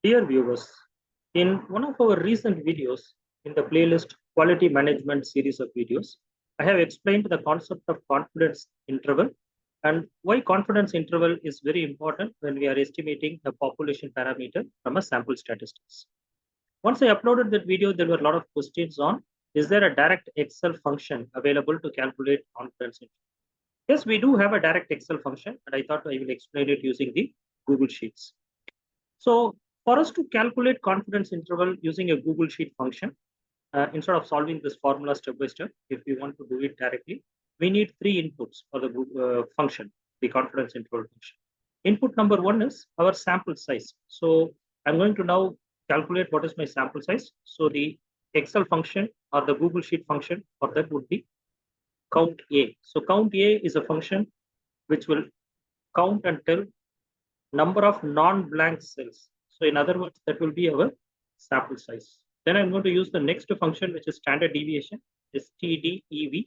Dear viewers, in one of our recent videos in the playlist Quality Management series of videos, I have explained the concept of confidence interval and why confidence interval is very important when we are estimating a population parameter from a sample statistics. Once I uploaded that video, there were a lot of questions on, is there a direct Excel function available to calculate confidence interval? Yes, we do have a direct Excel function, and I thought I will explain it using the Google Sheets. So for us to calculate confidence interval using a Google Sheet function, instead of solving this formula step by step, if we want to do it directly, we need three inputs for the function, the confidence interval function. Input number one is our sample size. So I'm going to now calculate what is my sample size. So the Excel function or the Google Sheet function for that would be count A. So count A is a function which will count and tell number of non-blank cells. So in other words, that will be our sample size. Then I'm going to use the next function, which is standard deviation, STDEV.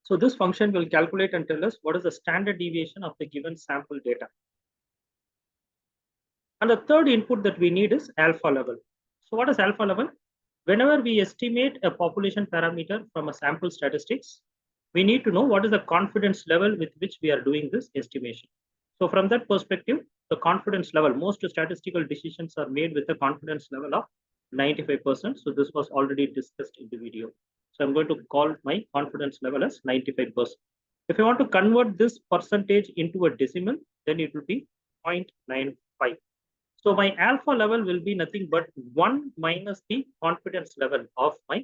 So this function will calculate and tell us what is the standard deviation of the given sample data. And the third input that we need is alpha level. So what is alpha level? Whenever we estimate a population parameter from a sample statistics, we need to know what is the confidence level with which we are doing this estimation. So from that perspective, the confidence level, most statistical decisions are made with a confidence level of 95%. So this was already discussed in the video. So I'm going to call my confidence level as 95%. If I want to convert this percentage into a decimal, then it will be 0.95. So my alpha level will be nothing but 1 minus the confidence level of my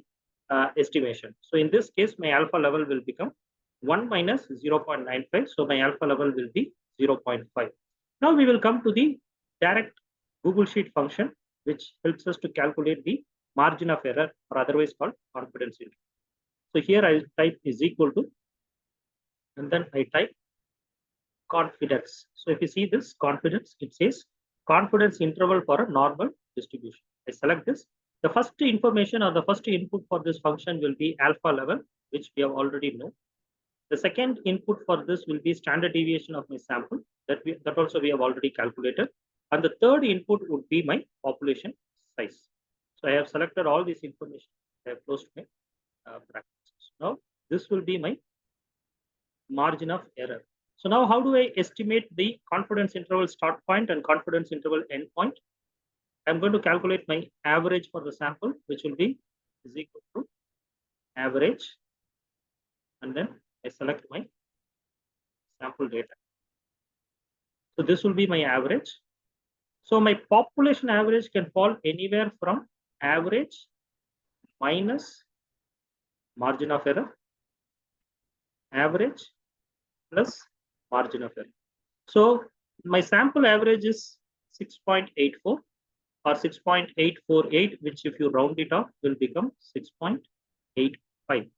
estimation. So in this case, my alpha level will become 1 minus 0.95. So my alpha level will be 0.5. Now we will come to the direct Google Sheet function, which helps us to calculate the margin of error, or otherwise called confidence interval. So here I type is equal to, and then I type confidence. So if you see this confidence, it says confidence interval for a normal distribution. I select this. The first information or the first input for this function will be alpha level, which we have already know. The second input for this will be standard deviation of my sample, that also we have already calculated. And the third input would be my population size. So I have selected all this information. I have closed my brackets. Now this will be my margin of error. So now how do I estimate the confidence interval start point and confidence interval end point? I'm going to calculate my average for the sample, which will be is equal to average, and then I select my sample data. So this will be my average. So my population average can fall anywhere from average minus margin of error, average plus margin of error. So my sample average is 6.84 or 6.848, which if you round it off will become 6.85.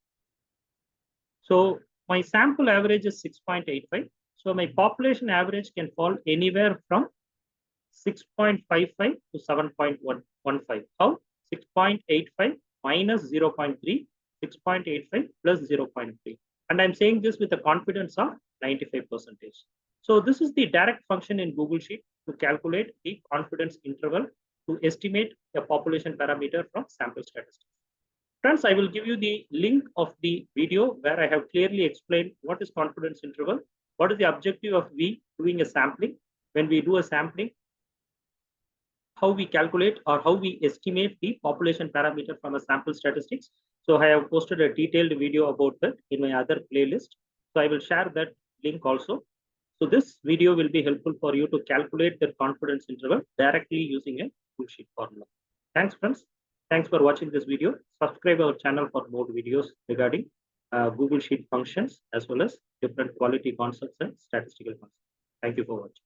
So my sample average is 6.85. So my population average can fall anywhere from 6.55 to 7.15. How? 6.85 minus 0.3, 6.85 plus 0.3. And I'm saying this with a confidence of 95%. So this is the direct function in Google Sheet to calculate the confidence interval to estimate a population parameter from sample statistics. Friends, I will give you the link of the video where I have clearly explained what is confidence interval, what is the objective of we doing a sampling. When we do a sampling, how we calculate or how we estimate the population parameter from a sample statistics. So I have posted a detailed video about that in my other playlist. So I will share that link also. So this video will be helpful for you to calculate the confidence interval directly using a Google Sheet formula. Thanks, friends. Thanks for watching this video. Subscribe our channel for more videos regarding Google Sheet functions as well as different quality concepts and statistical concepts. Thank you for watching.